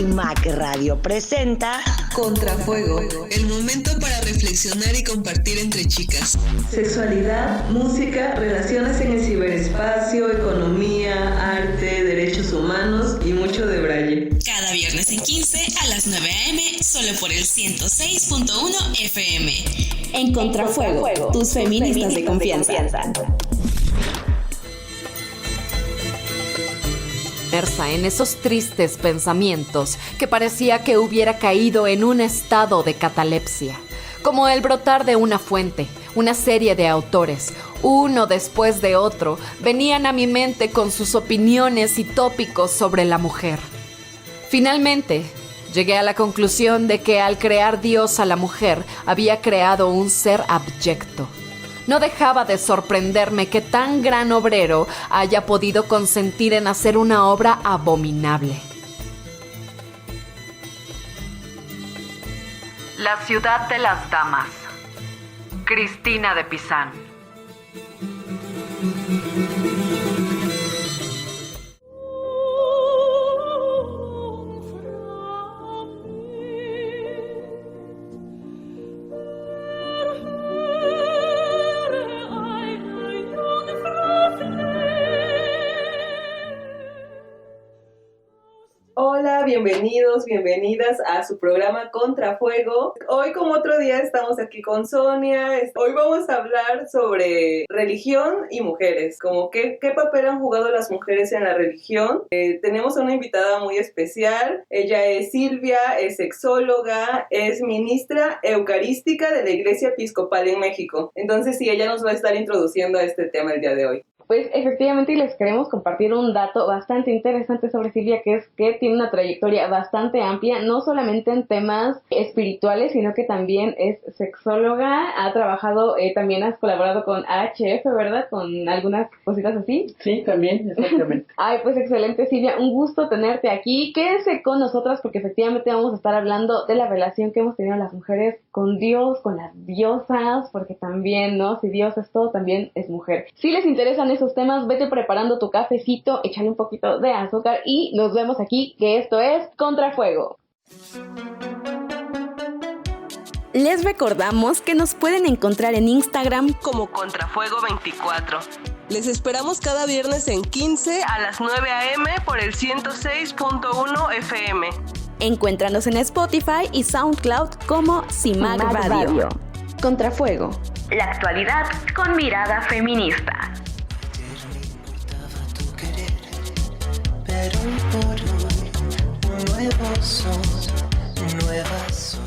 CIMAC Radio presenta Contrafuego, el momento para reflexionar y compartir entre chicas. Sexualidad, música, relaciones en el ciberespacio, economía, arte, derechos humanos y mucho de braille. Cada viernes en 15 a las 9 a.m. solo por el 106.1 FM. En Contrafuego, tus feministas de confianza. Inmersa en esos tristes pensamientos que parecía que hubiera caído en un estado de catalepsia. Como el brotar de una fuente, una serie de autores, uno después de otro, venían a mi mente con sus opiniones y tópicos sobre la mujer. Finalmente, llegué a la conclusión de que al crear Dios a la mujer, había creado un ser abyecto. No dejaba de sorprenderme que tan gran obrero haya podido consentir en hacer una obra abominable. La ciudad de las damas. Cristina de Pizán. Hola, bienvenidos, bienvenidas a su programa Contrafuego. Hoy, como otro día, estamos aquí con Sonia. Hoy vamos a hablar sobre religión y mujeres, como qué papel han jugado las mujeres en la religión. Tenemos a una invitada muy especial. Ella es Silvia, es sexóloga, es ministra eucarística de la Iglesia Episcopal en México. Entonces, sí, ella nos va a estar introduciendo a este tema el día de hoy. Pues efectivamente les queremos compartir un dato bastante interesante sobre Silvia, que es que tiene una trayectoria bastante amplia, no solamente en temas espirituales, sino que también es sexóloga, ha trabajado, también has colaborado con AHF, ¿verdad? Con algunas cositas así. Sí, también, exactamente. Ay, pues excelente, Silvia, un gusto tenerte aquí. Quédense con nosotras porque efectivamente vamos a estar hablando de la relación que hemos tenido las mujeres con Dios, con las diosas, porque también, ¿no? Si Dios es todo, también es mujer. Si les interesan esos temas, vete preparando tu cafecito, échale un poquito de azúcar y nos vemos aquí, que esto es Contrafuego. Les recordamos que nos pueden encontrar en Instagram Como Contrafuego24. Les esperamos cada viernes en 15 a las 9 a.m. por el 106.1 FM. Encuéntranos en Spotify y SoundCloud como CIMAC Radio. Contrafuego. La actualidad con mirada feminista. Pero por hoy, un nuevo sol, nueva soy.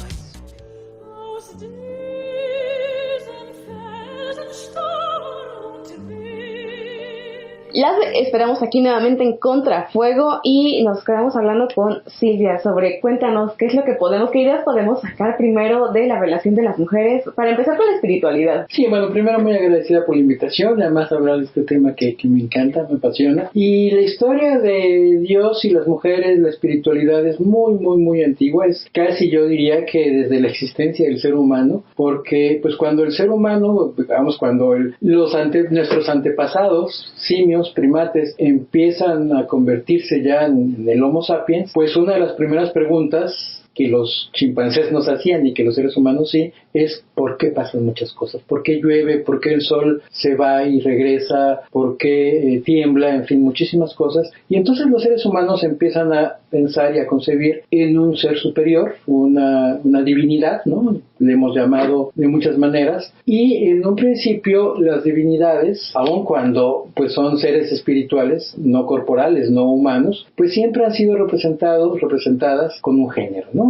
Las esperamos aquí nuevamente en Contrafuego y nos quedamos hablando con Silvia sobre, cuéntanos, qué ideas podemos sacar primero de la relación de las mujeres, para empezar con la espiritualidad. Sí, bueno, primero muy agradecida por la invitación, además hablar de este tema que me encanta, me apasiona. Y la historia de Dios y las mujeres, la espiritualidad es muy, muy, muy antigua, es casi yo diría que desde la existencia del ser humano, porque pues cuando el ser humano, digamos, cuando nuestros antepasados, simios, primates, empiezan a convertirse ya en el Homo sapiens, pues una de las primeras preguntas que los chimpancés nos hacían y que los seres humanos sí, es ¿por qué pasan muchas cosas? ¿Por qué llueve? ¿Por qué el sol se va y regresa? ¿Por qué tiembla? En fin, muchísimas cosas. Y entonces los seres humanos empiezan a pensar y a concebir en un ser superior, una divinidad, ¿no? Le hemos llamado de muchas maneras. Y en un principio las divinidades, aun cuando pues son seres espirituales, no corporales, no humanos, pues siempre han sido representadas con un género, ¿no?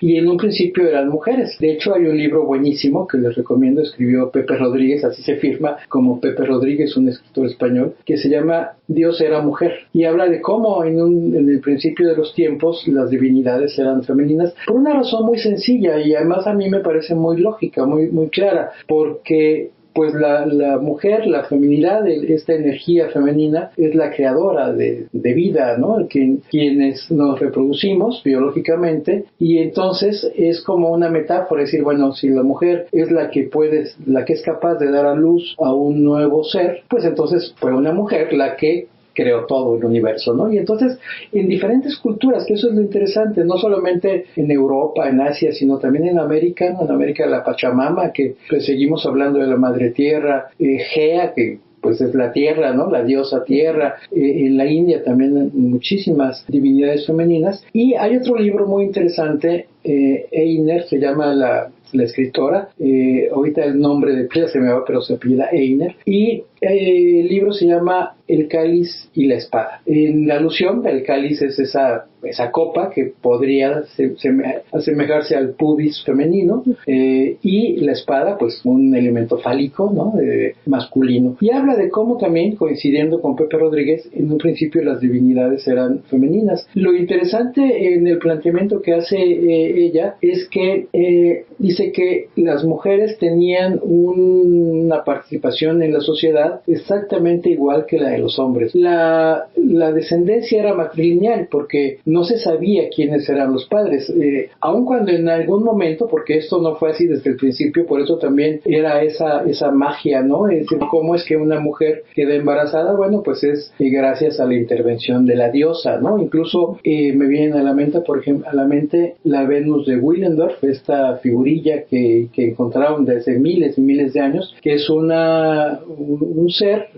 Y en un principio eran mujeres. De hecho, hay un libro buenísimo que les recomiendo, escribió Pepe Rodríguez, así se firma como Pepe Rodríguez, un escritor español, que se llama Dios era mujer, y habla de cómo en el principio de los tiempos las divinidades eran femeninas, por una razón muy sencilla, y además a mí me parece muy lógica, muy, muy clara, porque pues la mujer, la feminidad, esta energía femenina es la creadora de vida, ¿no? Quienes nos reproducimos biológicamente, y entonces es como una metáfora, decir, bueno, si la mujer es la que es capaz de dar a luz a un nuevo ser, pues entonces fue una mujer la que creó todo el universo, ¿no? Y entonces, en diferentes culturas, que eso es lo interesante, no solamente en Europa, en Asia, sino también en América la Pachamama, que pues seguimos hablando de la Madre Tierra, Gea, que pues es la tierra, ¿no? La diosa tierra. En la India también muchísimas divinidades femeninas. Y hay otro libro muy interesante, Einer, se llama la escritora, ahorita el nombre de ella se me va, pero se apellida Einer, y el libro se llama El cáliz y la espada. En la alusión, el cáliz es esa copa que podría asemejarse al pubis femenino, y la espada, pues un elemento fálico, ¿no? Masculino. Y habla de cómo también, coincidiendo con Pepe Rodríguez, en un principio las divinidades eran femeninas. Lo interesante en el planteamiento que hace ella es que dice que las mujeres tenían una participación en la sociedad exactamente igual que la de los hombres. La descendencia era matrilineal porque no se sabía quiénes eran los padres, aun cuando en algún momento, porque esto no fue así desde el principio, por eso también era esa magia, ¿no? Es decir, ¿cómo es que una mujer queda embarazada? Bueno, pues es gracias a la intervención de la diosa, ¿no? Incluso me viene a la mente, por ejemplo, la Venus de Willendorf, esta figurilla que encontraron desde miles y miles de años, que es un ser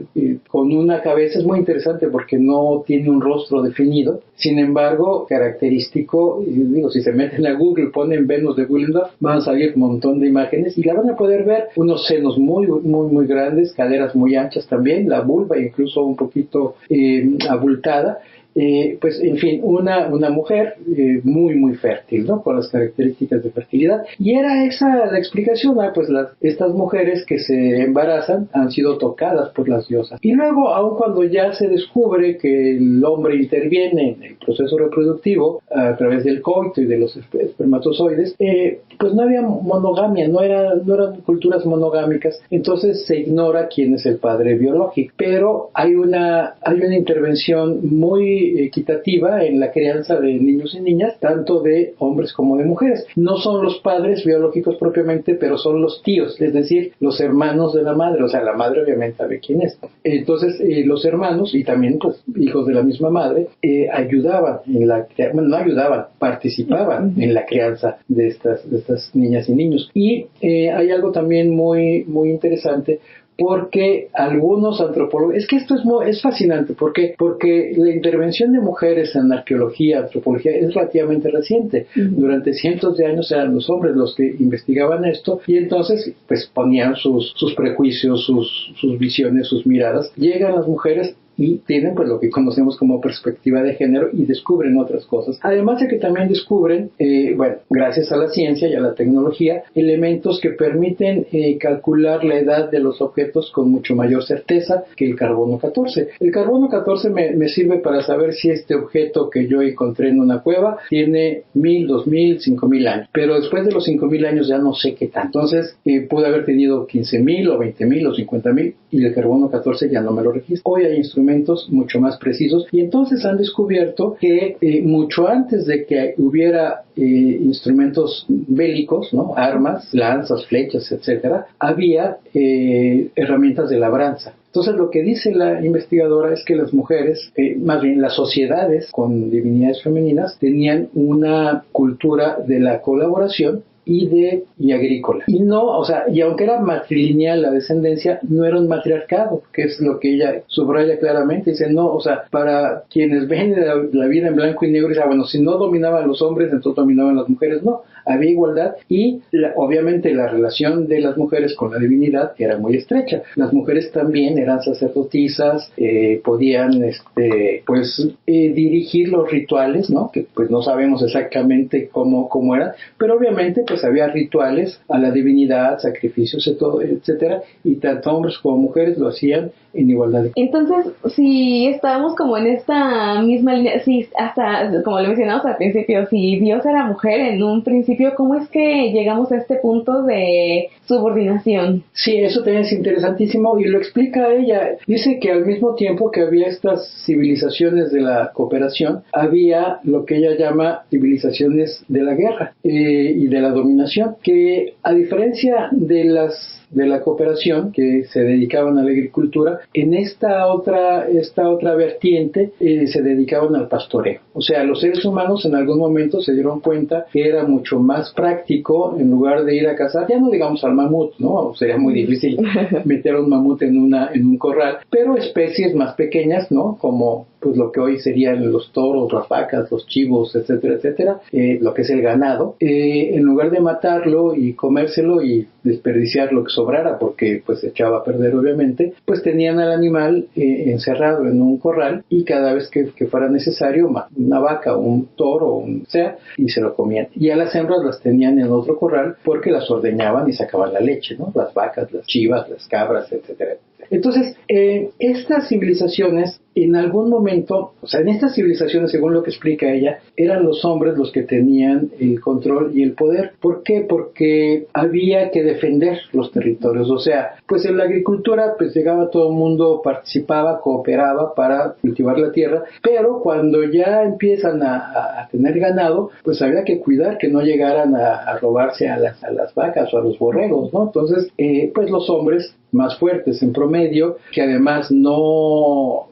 con una cabeza. Es muy interesante porque no tiene un rostro definido, sin embargo característico. Digo, si se meten a Google, ponen Venus de Willendorf, van a salir un montón de imágenes y la van a poder ver. Unos senos muy muy muy grandes, caderas muy anchas también, la vulva incluso un poquito abultada. Pues en fin, una mujer muy muy fértil, ¿no? Con las características de fertilidad. Y era esa la explicación, ¿no? Pues estas mujeres que se embarazan han sido tocadas por las diosas. Y luego, aun cuando ya se descubre que el hombre interviene en el proceso reproductivo a través del coito y de los espermatozoides, pues no había monogamia, no eran culturas monogámicas, entonces se ignora quién es el padre biológico. Pero hay una intervención muy equitativa en la crianza de niños y niñas, tanto de hombres como de mujeres. No son los padres biológicos propiamente, pero son los tíos, es decir, los hermanos de la madre. O sea, la madre obviamente sabe quién es. Entonces, los hermanos y también pues hijos de la misma madre ayudaban participaban en la crianza de estas niñas y niños. Y hay algo también muy muy interesante, porque algunos antropólogos, es que esto es fascinante, porque la intervención de mujeres en arqueología, antropología, es relativamente reciente. Durante cientos de años eran los hombres los que investigaban esto, y entonces pues ponían sus prejuicios, sus visiones, sus miradas. Llegan las mujeres y tienen pues lo que conocemos como perspectiva de género y descubren otras cosas. Además de que también descubren, gracias a la ciencia y a la tecnología, elementos que permiten calcular la edad de los objetos con mucho mayor certeza que el carbono 14. El carbono 14 me sirve para saber si este objeto que yo encontré en una cueva tiene 1000, 2000, 5000 años. Pero después de los 5000 años ya no sé qué tanto. Entonces pude haber tenido 15000 o 20000 o 50000 y el carbono 14 ya no me lo registra. Hoy hay instrumentos mucho más precisos, y entonces han descubierto que mucho antes de que hubiera instrumentos bélicos, ¿no? Armas, lanzas, flechas, etcétera, había herramientas de labranza. Entonces lo que dice la investigadora es que las mujeres, más bien las sociedades con divinidades femeninas, tenían una cultura de la colaboración y agrícola. Y aunque era matrilineal la descendencia, no era un matriarcado, que es lo que ella subraya claramente. Dice, no, o sea, para quienes ven la vida en blanco y negro, dice, bueno, si no dominaban los hombres, entonces dominaban las mujeres. No, había igualdad, y obviamente la relación de las mujeres con la divinidad era muy estrecha. Las mujeres también eran sacerdotisas, podían dirigir los rituales, ¿no? Que pues no sabemos exactamente cómo eran, pero obviamente pues había rituales a la divinidad, sacrificios, etcétera, y tanto hombres como mujeres lo hacían en igualdad. Entonces, si estábamos como en esta misma línea, si hasta, como lo mencionamos al principio, si Dios era mujer en un principio, ¿cómo es que llegamos a este punto de subordinación? Sí, eso también es interesantísimo, y lo explica ella. Dice que al mismo tiempo que había estas civilizaciones de la cooperación, había lo que ella llama civilizaciones de la guerra y de la dominación, que a diferencia de las de la cooperación que se dedicaban a la agricultura, en esta otra vertiente se dedicaban al pastoreo. O sea, los seres humanos en algún momento se dieron cuenta que era mucho más práctico, en lugar de ir a cazar, ya no digamos al mamut, ¿no? Sería muy difícil meter a un mamut en un corral, pero especies más pequeñas, ¿no? Como pues lo que hoy serían los toros, las vacas, los chivos, etcétera, etcétera, lo que es el ganado, en lugar de matarlo y comérselo y desperdiciar lo que sobrara, porque pues se echaba a perder obviamente, pues tenían al animal encerrado en un corral y cada vez que fuera necesario, una vaca, un toro, y se lo comían. Y a las hembras las tenían en otro corral porque las ordeñaban y sacaban la leche, ¿no? Las vacas, las chivas, las cabras, etcétera. Entonces, estas civilizaciones, en algún momento, o sea, en estas civilizaciones, según lo que explica ella, eran los hombres los que tenían el control y el poder. ¿Por qué? Porque había que defender los territorios. O sea, pues en la agricultura, pues llegaba todo el mundo, participaba, cooperaba para cultivar la tierra, pero cuando ya empiezan a tener ganado, pues había que cuidar que no llegaran a robarse a las vacas o a los borregos, ¿no? Entonces, pues los hombres más fuertes en promedio, que además no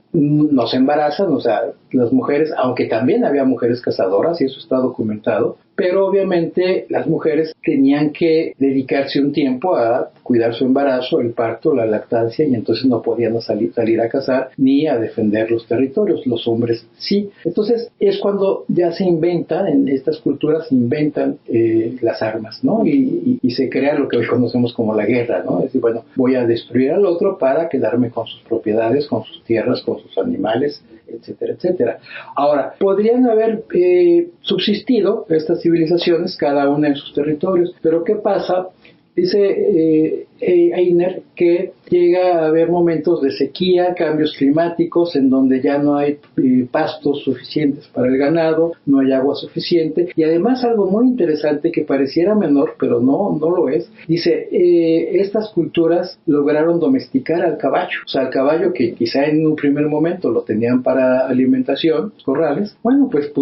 se embarazan, o sea, las mujeres, aunque también había mujeres cazadoras, y eso está documentado, pero obviamente las mujeres tenían que dedicarse un tiempo a cuidar su embarazo, el parto, la lactancia, y entonces no podían salir a cazar ni a defender los territorios. Los hombres sí. Entonces es cuando ya se inventan, en estas culturas se inventan las armas, ¿no? Y se crea lo que hoy conocemos como la guerra, ¿no? Es decir, bueno, voy a destruir al otro para quedarme con sus propiedades, con sus tierras, con sus animales, etcétera, etcétera. Ahora, podrían haber subsistido estas civilizaciones, cada una en sus territorios, pero ¿qué pasa? Dice Einer que llega a haber momentos de sequía, cambios climáticos en donde ya no hay pastos suficientes para el ganado, no hay agua suficiente, y además algo muy interesante que pareciera menor, pero no lo es. Dice, estas culturas lograron domesticar al caballo, o sea, al caballo que quizá en un primer momento lo tenían para alimentación, corrales, bueno, pues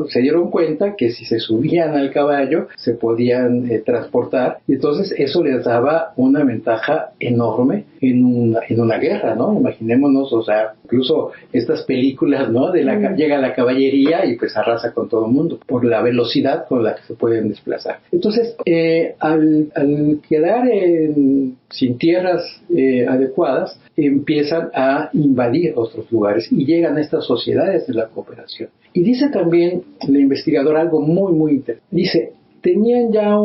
se dieron cuenta que si se subían al caballo se podían transportar, y entonces eso les daba una ventaja enorme en una guerra, ¿no? Imaginémonos, o sea, incluso estas películas, ¿no? Llega la caballería y pues arrasa con todo el mundo por la velocidad con la que se pueden desplazar. Entonces, al quedar sin tierras adecuadas, empiezan a invadir otros lugares y llegan a estas sociedades de la cooperación. Y dice también la investigadora algo muy, muy interesante. Dice, tenían ya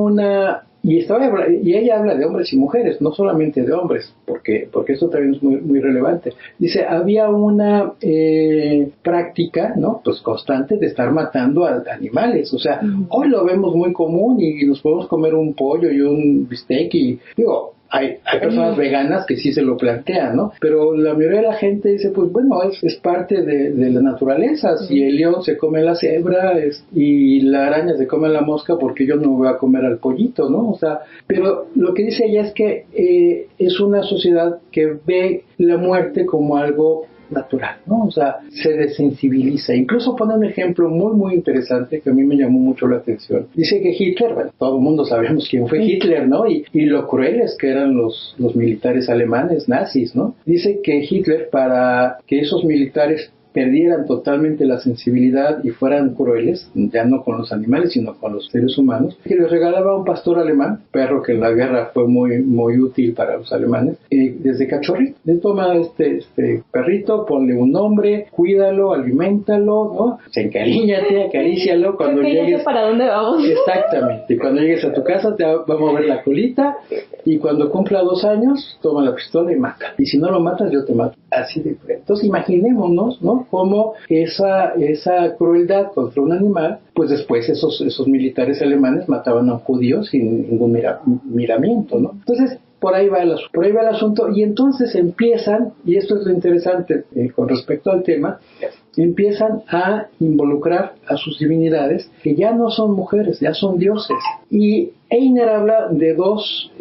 y ella habla de hombres y mujeres, no solamente de hombres, porque esto también es muy, muy relevante. Dice, había una práctica, ¿no? Pues constante de estar matando a animales. O sea, hoy lo vemos muy común y nos podemos comer un pollo y un bistec y digo, hay personas veganas que sí se lo plantean, ¿no? Pero la mayoría de la gente dice, pues bueno, es parte de la naturaleza. Si el león se come la cebra y la araña se come la mosca, porque yo no voy a comer al pollito, ¿no? O sea, pero lo que dice ella es que es una sociedad que ve la muerte como algo natural, ¿no? O sea, se desensibiliza. Incluso pone un ejemplo muy, muy interesante que a mí me llamó mucho la atención. Dice que Hitler, bueno, todo el mundo sabemos quién fue Hitler, ¿no? Y lo crueles que eran los militares alemanes, nazis, ¿no? Dice que Hitler, para que esos militares perdieran totalmente la sensibilidad y fueran crueles, ya no con los animales, sino con los seres humanos, que les regalaba un pastor alemán, perro que en la guerra fue muy, muy útil para los alemanes, desde cachorrito. Le toma este perrito, ponle un nombre, cuídalo, aliméntalo, ¿no? Encariñate, acarícialo. Cuando llegues, ¿para dónde vamos? Exactamente. Cuando llegues a tu casa te va a mover la colita y cuando cumpla 2 años, toma la pistola y mata. Y si no lo matas, yo te mato. Así de frente. Entonces imaginémonos, ¿no? Cómo esa crueldad contra un animal, pues después esos militares alemanes mataban a un judío sin ningún miramiento, ¿no? Entonces, por ahí va el asunto, y entonces empiezan, y esto es lo interesante con respecto al tema, empiezan a involucrar a sus divinidades, que ya no son mujeres, ya son dioses. Y Einer habla de 2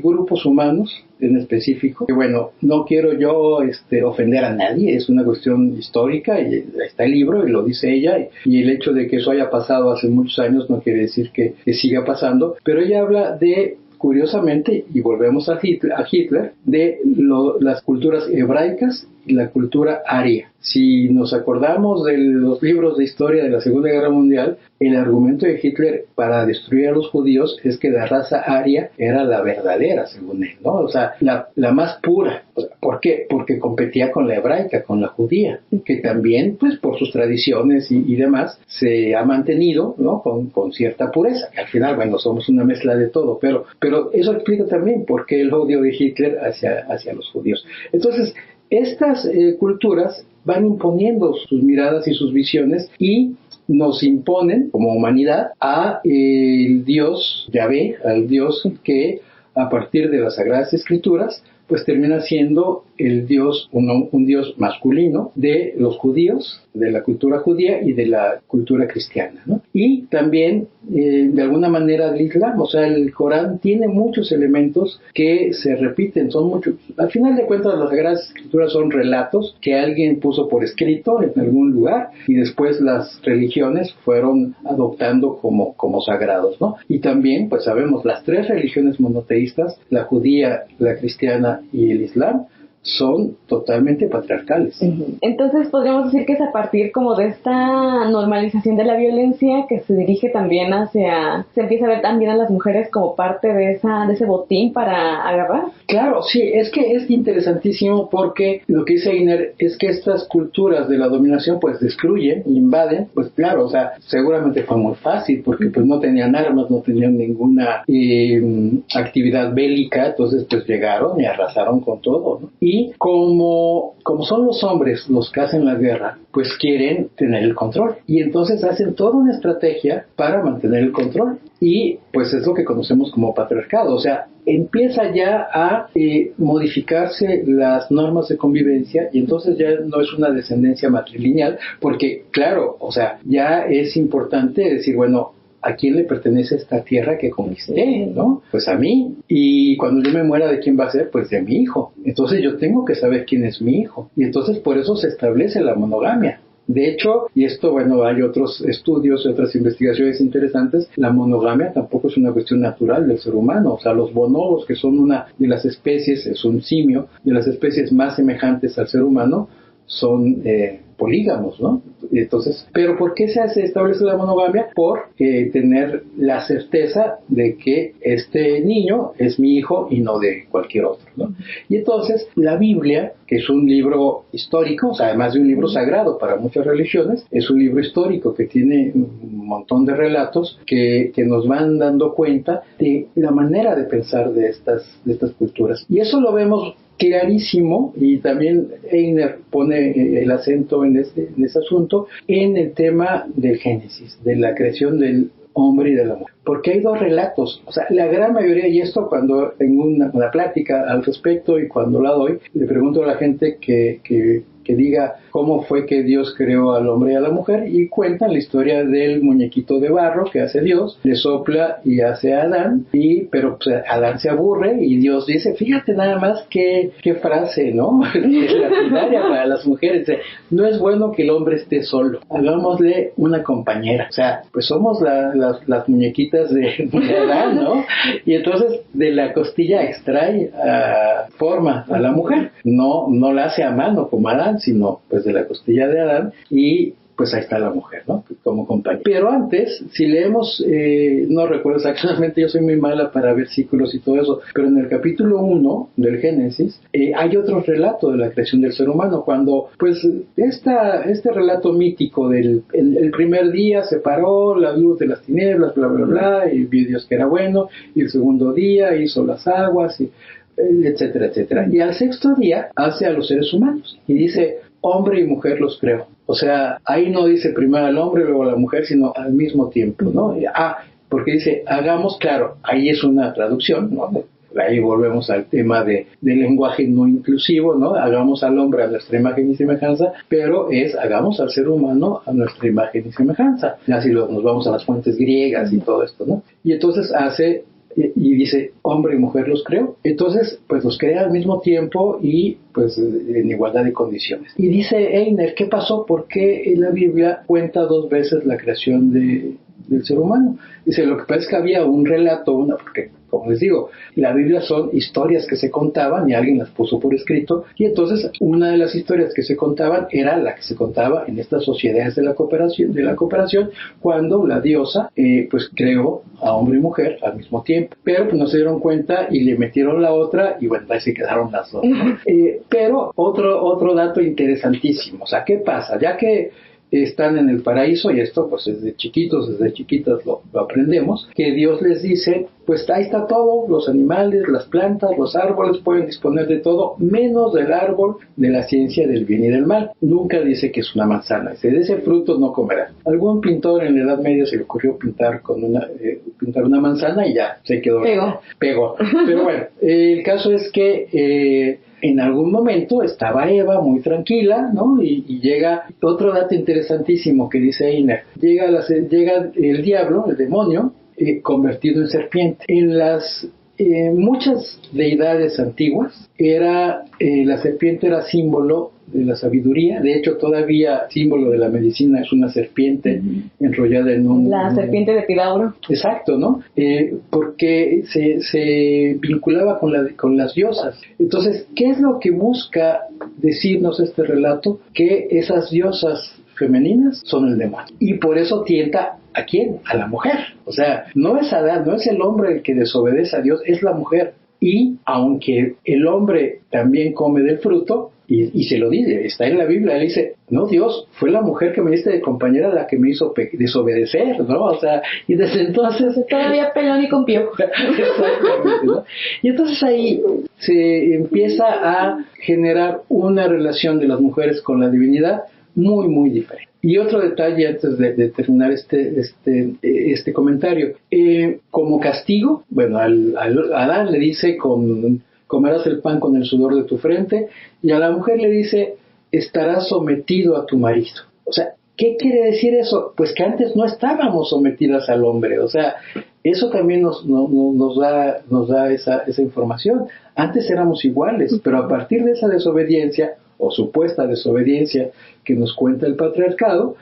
grupos humanos en específico, que bueno, no quiero yo ofender a nadie, es una cuestión histórica, y está el libro y lo dice ella, y el hecho de que eso haya pasado hace muchos años no quiere decir que siga pasando, pero ella habla de curiosamente, y volvemos a Hitler, de las culturas hebraicas y la cultura aria. Si nos acordamos de los libros de historia de la Segunda Guerra Mundial, el argumento de Hitler para destruir a los judíos es que la raza aria era la verdadera, según él, ¿no? O sea, la más pura. O sea, ¿por qué? Porque competía con la hebraica, con la judía, que también, pues, por sus tradiciones y demás, se ha mantenido, ¿no? Con cierta pureza. Al final, bueno, somos una mezcla de todo, pero eso explica también por qué el odio de Hitler hacia los judíos. Entonces, estas culturas van imponiendo sus miradas y sus visiones y nos imponen como humanidad a el Dios Yahvé, al Dios que a partir de las Sagradas Escrituras pues termina siendo el Dios, un Dios masculino de los judíos, de la cultura judía y de la cultura cristiana, ¿no? Y también, de alguna manera, del Islam. O sea, el Corán tiene muchos elementos que se repiten, son muchos. Al final de cuentas, las Sagradas Escrituras son relatos que alguien puso por escrito en algún lugar y después las religiones fueron adoptando como sagrados, ¿no? Y también, pues sabemos, las tres religiones monoteístas, la judía, la cristiana y el Islam, son totalmente patriarcales. Entonces podríamos decir que es a partir como de esta normalización de la violencia que se dirige también se empieza a ver también a las mujeres como parte de ese botín para agarrar. Claro, sí, es que es interesantísimo porque lo que dice Einer es que estas culturas de la dominación pues destruyen, invaden, pues claro, o sea, seguramente fue muy fácil porque pues no tenían armas, no tenían ninguna actividad bélica, entonces pues llegaron y arrasaron con todo, ¿no? Y como son los hombres los que hacen la guerra, pues quieren tener el control. Y entonces hacen toda una estrategia para mantener el control. Y pues es lo que conocemos como patriarcado. O sea, empieza ya a modificarse las normas de convivencia y entonces ya no es una descendencia matrilineal, porque claro, o sea, ya es importante decir, bueno, ¿a quién le pertenece esta tierra que conquisté, no? Pues a mí. Y cuando yo me muera, ¿de quién va a ser? Pues de mi hijo. Entonces yo tengo que saber quién es mi hijo. Y entonces por eso se establece la monogamia. De hecho, y esto, bueno, hay otros estudios, otras investigaciones interesantes, la monogamia tampoco es una cuestión natural del ser humano. O sea, los bonobos, que son una de las especies, es un simio, de las especies más semejantes al ser humano, son polígamos, ¿no? Entonces, ¿pero por qué se establece la monogamia? Por tener la certeza de que este niño es mi hijo y no de cualquier otro, ¿no? Y entonces, la Biblia, que es un libro histórico, o sea, además de un libro sagrado para muchas religiones, es un libro histórico que tiene un montón de relatos que nos van dando cuenta de la manera de pensar de estas culturas. Y eso lo vemos clarísimo, y también Einer pone el acento en ese asunto, en el tema del Génesis, de la creación del hombre y de la mujer. Porque hay dos relatos, o sea, la gran mayoría, y esto cuando tengo una plática al respecto y cuando la doy, le pregunto a la gente que diga cómo fue que Dios creó al hombre y a la mujer, y cuentan la historia del muñequito de barro que hace Dios, le sopla y hace a Adán, pero pues, Adán se aburre y Dios dice, fíjate nada más qué frase, ¿no? Es lapidaria para las mujeres, no es bueno que el hombre esté solo, hagámosle una compañera. O sea, pues somos las muñequitas de Adán, ¿no? Y entonces de la costilla extrae forma a la mujer, no la hace a mano como Adán, sino pues de la costilla de Adán, y pues ahí está la mujer, ¿no? Como compañera. Pero antes, si leemos, no recuerdo exactamente, yo soy muy mala para versículos y todo eso, pero en el capítulo 1 del Génesis hay otro relato de la creación del ser humano, cuando pues este relato mítico del el primer día separó la luz de las tinieblas, bla bla bla, y vio Dios que era bueno, y el segundo día hizo las aguas, y etcétera, etcétera. Y al sexto día hace a los seres humanos y dice, hombre y mujer los creo. O sea, ahí no dice primero al hombre, luego a la mujer, sino al mismo tiempo, ¿no? Porque dice, hagamos, claro, ahí es una traducción, ¿no? Ahí volvemos al tema del lenguaje no inclusivo, ¿no? Hagamos al hombre a nuestra imagen y semejanza, pero hagamos al ser humano a nuestra imagen y semejanza. Así nos vamos a las fuentes griegas y todo esto, ¿no? Y entonces hace y dice, hombre y mujer los creo. Entonces, pues los crea al mismo tiempo y pues en igualdad de condiciones. Y dice Einer, ¿qué pasó? ¿Por qué en la Biblia cuenta dos veces la creación del ser humano? Dice, lo que pasa es que había un relato, porque como les digo, la Biblia son historias que se contaban y alguien las puso por escrito, y entonces una de las historias que se contaban era la que se contaba en estas sociedades de la cooperación cuando la diosa pues creó a hombre y mujer al mismo tiempo, pero pues no se dieron cuenta y le metieron la otra y bueno, ahí se quedaron las dos. Pero otro dato interesantísimo, o sea, ¿qué pasa? Ya que están en el paraíso, y esto pues desde chiquitas lo aprendemos, que Dios les dice, pues ahí está todo, los animales, las plantas, los árboles, pueden disponer de todo, menos del árbol de la ciencia del bien y del mal. Nunca dice que es una manzana, dice, de ese fruto no comerán. Algún pintor en la Edad Media se le ocurrió pintar una manzana y ya, se quedó. Pegó. Pero bueno, el caso es que en algún momento estaba Eva muy tranquila, ¿no? Y llega otro dato interesantísimo que dice Einer. Llega el diablo, el demonio, convertido en serpiente. En las muchas deidades antiguas, la serpiente era símbolo de la sabiduría. De hecho, todavía símbolo de la medicina es una serpiente enrollada en la serpiente de Pidauro. Exacto, ¿no? Porque se vinculaba con las diosas. Entonces, ¿qué es lo que busca decirnos este relato? Que esas diosas femeninas son el demonio. Y por eso tienta ¿a quién? A la mujer. O sea, no es Adán, no es el hombre el que desobedece a Dios, es la mujer. Y aunque el hombre también come del fruto, y se lo dice, está en la Biblia, él dice, no, Dios, fue la mujer que me diste de compañera la que me hizo desobedecer, ¿no? O sea, y desde entonces... Todavía pelón y con piojo. Exactamente, ¿no? Y entonces ahí se empieza a generar una relación de las mujeres con la divinidad muy, muy diferente. Y otro detalle antes de terminar este comentario, como castigo, bueno, a Adán le dice comerás el pan con el sudor de tu frente, y a la mujer le dice estarás sometido a tu marido. O sea, ¿qué quiere decir eso? Pues que antes no estábamos sometidas al hombre. O sea, eso también nos da esa información. Antes éramos iguales, pero a partir de esa desobediencia o supuesta desobediencia que nos cuenta el patriarcado,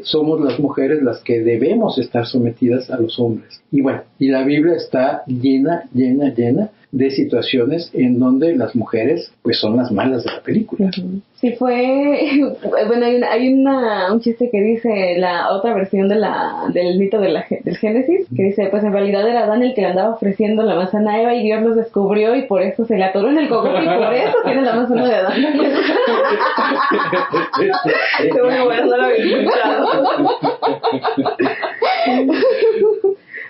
somos las mujeres las que debemos estar sometidas a los hombres. Y bueno, y la Biblia está llena de situaciones en donde las mujeres pues son las malas de la película. Sí, bueno, hay un chiste que dice la otra versión del mito del Génesis, que dice, pues en realidad era Adán el que le andaba ofreciendo la manzana a Eva y Dios los descubrió y por eso se le atoró en el cogote y por eso tiene la manzana de Adán. Bueno, no lo había escuchado.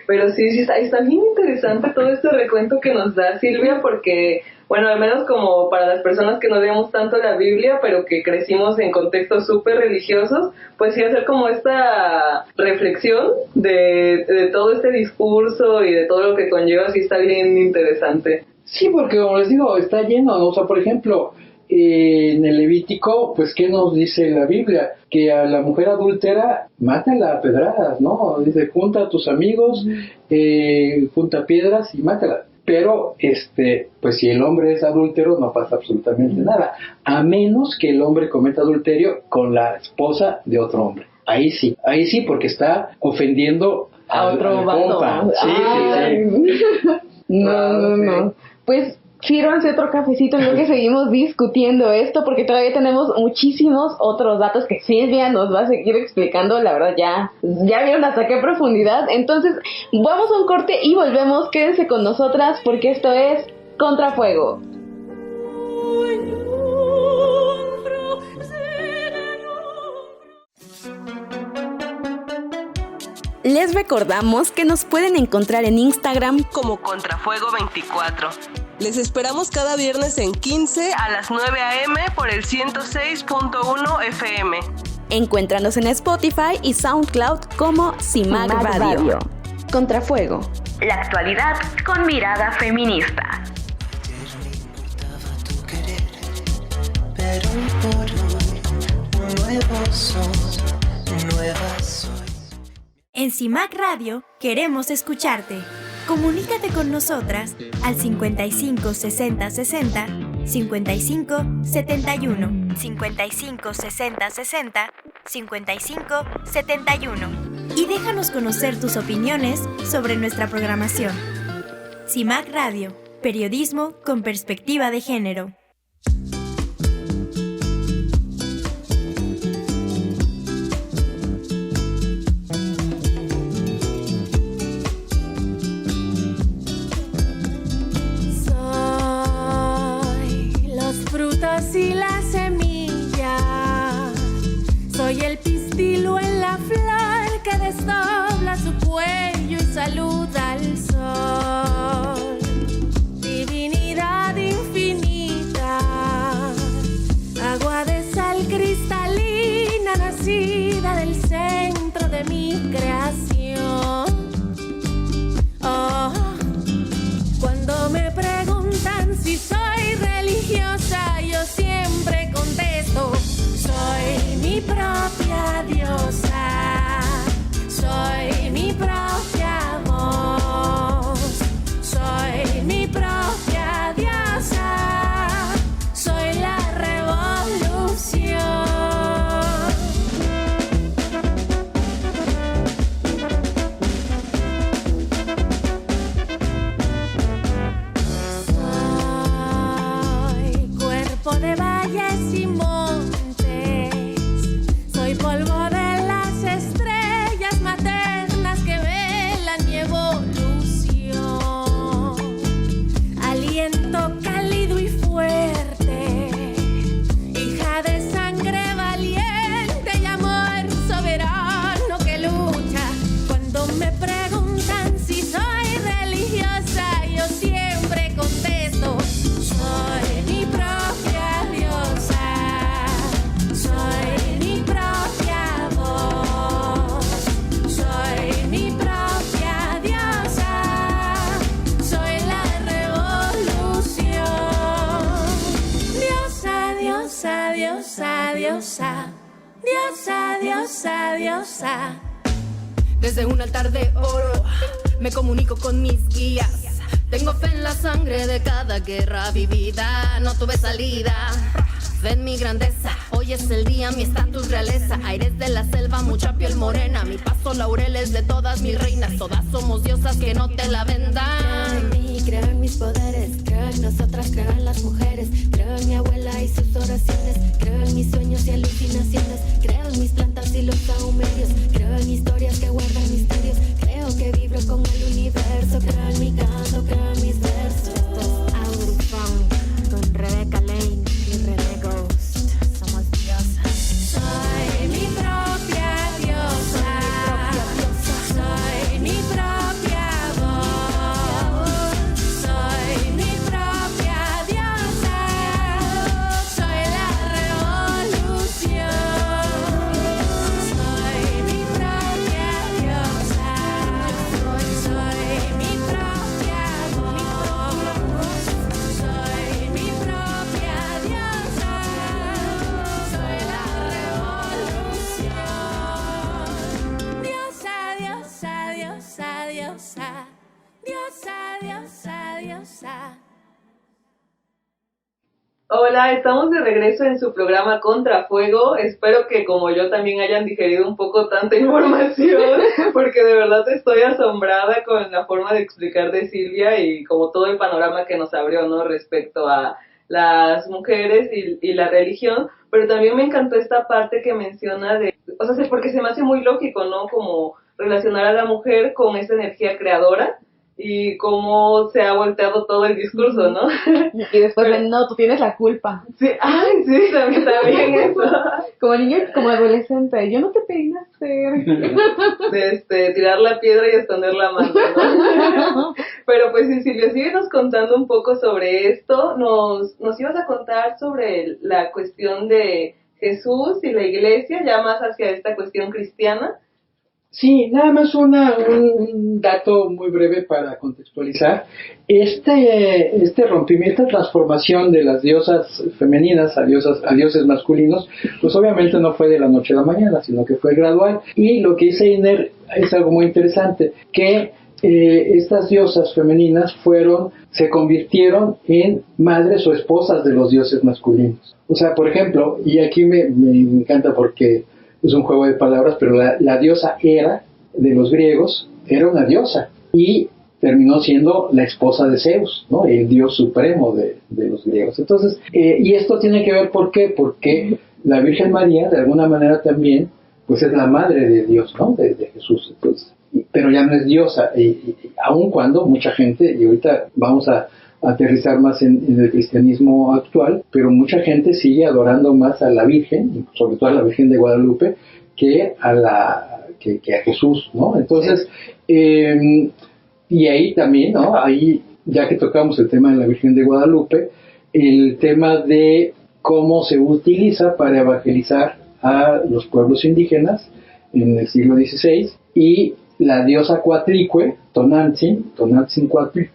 Pero sí, está bien interesante todo este recuento que nos da Silvia, porque, bueno, al menos como para las personas que no leemos tanto la Biblia, pero que crecimos en contextos súper religiosos, pues sí hacer como esta reflexión de todo este discurso y de todo lo que conlleva, sí está bien interesante. Sí, porque como les digo, está lleno, ¿no? O sea, por ejemplo, en el Levítico, pues, ¿qué nos dice la Biblia? Que a la mujer adúltera, mátala a pedradas, ¿no? Dice, junta a tus amigos, junta piedras y mátala. Pero, pues, si el hombre es adúltero, no pasa absolutamente nada. A menos que el hombre cometa adulterio con la esposa de otro hombre. Ahí sí, porque está ofendiendo a otro compa. Sí. No. Pues, sírvanse otro cafecito, creo que seguimos discutiendo esto porque todavía tenemos muchísimos otros datos que Silvia nos va a seguir explicando. La verdad ya vieron hasta qué profundidad. Entonces vamos a un corte y volvemos. Quédense con nosotras porque esto es Contrafuego. Les recordamos que nos pueden encontrar en Instagram como Contrafuego24. Les esperamos cada viernes en 15 a las 9 a.m. por el 106.1 FM. Encuéntranos en Spotify y SoundCloud como CIMAC Radio. Contrafuego. La actualidad con mirada feminista. Pero por hoy, nuevos son, nuevas soy. En CIMAC Radio queremos escucharte. Comunícate con nosotras al 55 60 60 55 71 55 60 60 55 71 y déjanos conocer tus opiniones sobre nuestra programación. CIMAC Radio, periodismo con perspectiva de género. Y la semilla, soy el pistilo en la flor que desdobla su cuello y saluda al sol. Divinidad infinita, agua de sal cristalina nacida del centro de mi creación. Oh, cuando me preguntan si soy religiosa, yo siempre contesto, soy mi propia diosa, soy mi propia voz, soy mi propia diosa, soy la revolución. De valles y montes, soy polvo de las estrellas maternas que velan mi evolución, aliento cálido y fuerte, hija de sangre valiente y amor soberano que lucha. Cuando me preguntan si soy religiosa, yo siempre contesto, soy mi propia diosa, soy mi propia voz, soy mi propia diosa, soy la revolución. Diosa, diosa, diosa, diosa, diosa, diosa, diosa. Desde un altar de oro me comunico con mis guías. Tengo fe en la sangre de cada guerra vivida. No tuve salida, fe en mi grandeza. Hoy es el día, mi estatus realeza. Aires de la selva, mucha piel morena. Mi paso laureles de todas mis reinas. Todas somos diosas, que no te la vendan. Creo en mí, creo en mis poderes. Creo en nosotras, creo en las mujeres. Creo en mi abuela y sus oraciones. Creo en mis sueños y alucinaciones. Creo en mis plantas y los saumerios. Creo en historias que guardan misterios. Creo que vibro con el universo. Creo en mi canto, creo en mis versos. Aurifunk con Rebecca Lane y René Ghost. Somos diosas. Soy mi propia diosa, soy mi propia voz, soy mi propia diosa, soy la revolución. Soy mi propia diosa, soy mi propia voz, soy mi propia diosa, soy la revolución. Diosa, diosa, diosa, diosa, diosa, diosa, diosa. Hola, estamos de regreso en su programa Contrafuego. Espero que como yo también hayan digerido un poco tanta información, porque de verdad estoy asombrada con la forma de explicar de Silvia y como todo el panorama que nos abrió, ¿no? Respecto a las mujeres y la religión, pero también me encantó esta parte que menciona de, o sea, porque se me hace muy lógico, ¿no? Como relacionar a la mujer con esa energía creadora y cómo se ha volteado todo el discurso, ¿no? Y después de, no, tú tienes la culpa. Sí, ay, sí, también eso. Como niño, como adolescente, yo no te pedí nacer. De tirar la piedra y esconder la mano, ¿no? Pero pues sí, Silvia, síguenos contando un poco sobre esto. Nos ibas a contar sobre la cuestión de Jesús y la iglesia, ya más hacia esta cuestión cristiana. Sí, nada más un dato muy breve para contextualizar. Este rompimiento, transformación de las diosas femeninas a dioses masculinos, pues obviamente no fue de la noche a la mañana, sino que fue gradual. Y lo que dice Iner es algo muy interesante, que estas diosas femeninas se convirtieron en madres o esposas de los dioses masculinos. O sea, por ejemplo, y aquí me encanta porque es un juego de palabras, pero la diosa Hera de los griegos era una diosa y terminó siendo la esposa de Zeus, ¿no? El dios supremo de los griegos. Entonces, y esto tiene que ver, ¿por qué? Porque la Virgen María, de alguna manera también, pues es la madre de Dios, ¿no? De Jesús. Entonces, pero ya no es diosa, aun cuando mucha gente, y ahorita vamos a aterrizar más en el cristianismo actual, pero mucha gente sigue adorando más a la Virgen, sobre todo a la Virgen de Guadalupe, que a Jesús, ¿no? Entonces, y ahí también, ¿no? Ahí, ya que tocamos el tema de la Virgen de Guadalupe, el tema de cómo se utiliza para evangelizar a los pueblos indígenas en el siglo XVI, y la diosa Coatlicue, Tonantzin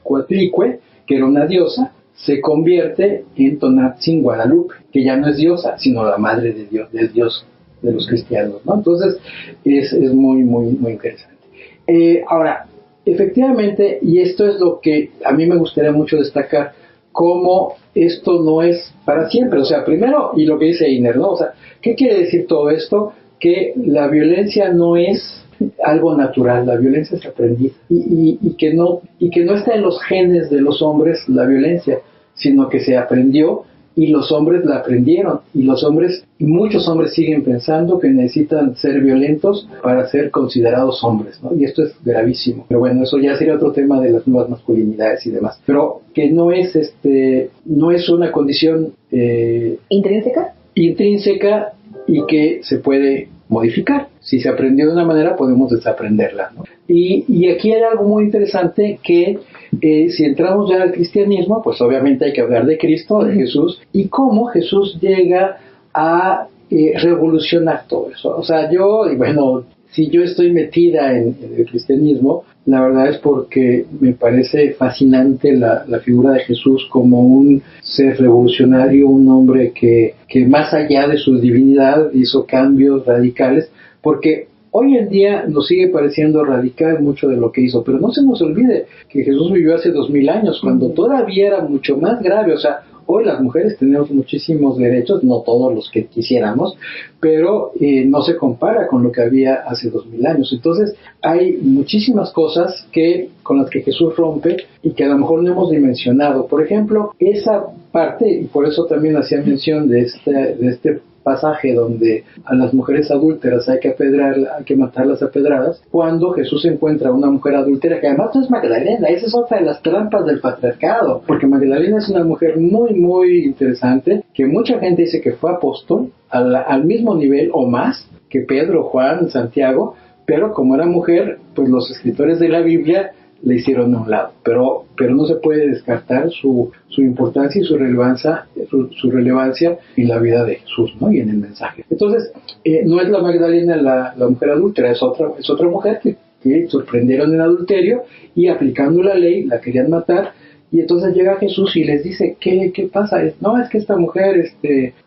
Coatlicue, que era una diosa, se convierte en Tonantzin Guadalupe, que ya no es diosa, sino la madre de Dios, del Dios de los cristianos, ¿no? Entonces, es muy, muy, muy interesante. Ahora, efectivamente, y esto es lo que a mí me gustaría mucho destacar, cómo esto no es para siempre. O sea, primero, y lo que dice Einer, ¿no? O sea, ¿qué quiere decir todo esto? Que la violencia no es algo natural, la violencia es aprendida, y que no está en los genes de los hombres la violencia, sino que se aprendió y los hombres la aprendieron, y muchos hombres siguen pensando que necesitan ser violentos para ser considerados hombres, ¿no? Y esto es gravísimo. Pero bueno, eso ya sería otro tema de las nuevas masculinidades y demás. Pero que no es una condición intrínseca y que se puede modificar. Si se aprendió de una manera, podemos desaprenderla, ¿no? Y aquí hay algo muy interesante que si entramos ya al cristianismo, pues obviamente hay que hablar de Cristo, de Jesús, y cómo Jesús llega a revolucionar todo eso. O sea, si yo estoy metida en el cristianismo, la verdad es porque me parece fascinante la figura de Jesús como un ser revolucionario, un hombre que más allá de su divinidad hizo cambios radicales, porque hoy en día nos sigue pareciendo radical mucho de lo que hizo, pero no se nos olvide que Jesús vivió hace 2000 años, cuando todavía era mucho más grave. O sea, hoy las mujeres tenemos muchísimos derechos, no todos los que quisiéramos, pero no se compara con lo que había hace 2000 años. Entonces, hay muchísimas cosas con las que Jesús rompe y que a lo mejor no hemos dimensionado. Por ejemplo, esa parte, y por eso también hacía mención de este pasaje donde a las mujeres adúlteras hay que matarlas a pedradas, cuando Jesús encuentra a una mujer adúltera, que además no es Magdalena. Esa es otra de las trampas del patriarcado, porque Magdalena es una mujer muy, muy interesante, que mucha gente dice que fue apóstol, al mismo nivel o más que Pedro, Juan, Santiago, pero como era mujer, pues los escritores de la Biblia le hicieron a un lado, pero no se puede descartar su importancia y su relevancia en la vida de Jesús, ¿no? Y en el mensaje. Entonces, no es la Magdalena la mujer adúltera, es otra mujer que sorprendieron en adulterio, y aplicando la ley la querían matar. Y entonces llega Jesús y les dice, ¿qué pasa? No, es que esta mujer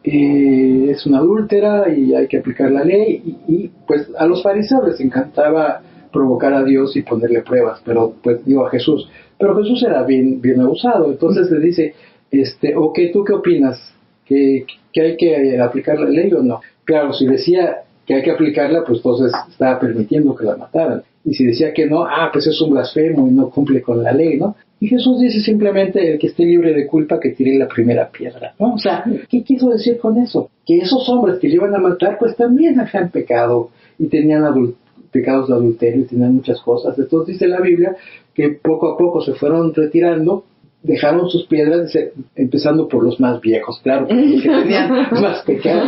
es una adúltera y hay que aplicar la ley. Y pues a los fariseos les encantaba provocar a Dios y ponerle pruebas, pero pues digo a Jesús. Pero Jesús era bien abusado. Entonces le dice, ok, ¿tú qué opinas? ¿Que hay que aplicar la ley o no? Claro, si decía que hay que aplicarla, pues entonces estaba permitiendo que la mataran. Y si decía que no, pues es un blasfemo y no cumple con la ley, ¿no? Y Jesús dice simplemente, el que esté libre de culpa que tire la primera piedra, ¿no? O sea, ¿qué quiso decir con eso? Que esos hombres que le iban a matar, pues también habían pecado y tenían pecados de adulterio y tenían muchas cosas. Entonces dice la Biblia que poco a poco se fueron retirando, dejaron sus piedras, empezando por los más viejos, claro, los que tenían más pecados.